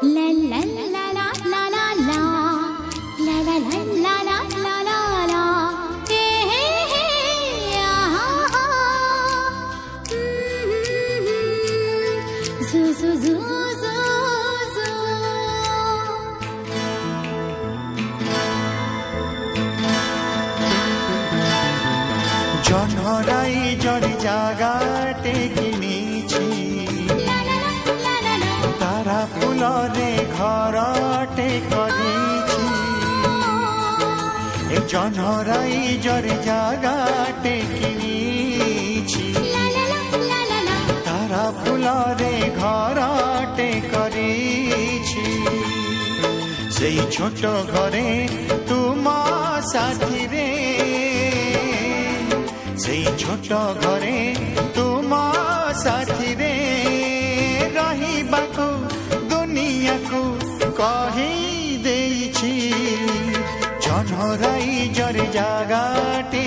La la la la la la la la la la la la la la la hey hey hey ah ah zoo zoo zoo zoo জনরাই জড়ি জাগাটে কিনিছি তারা ফুলরে ঘরটে করিছি এ জনরাই জড়ি জাগাটে কিনিছি তারা ফুলরে ঘরটে করিছি সেই ছোট ঘরে তুম সাথীরে সেই ছোট ঘরে তুম সাথীরে রহিবাকু দুনিয়াকু কহি ଦେଇছি জনরাই জরে জাগাটে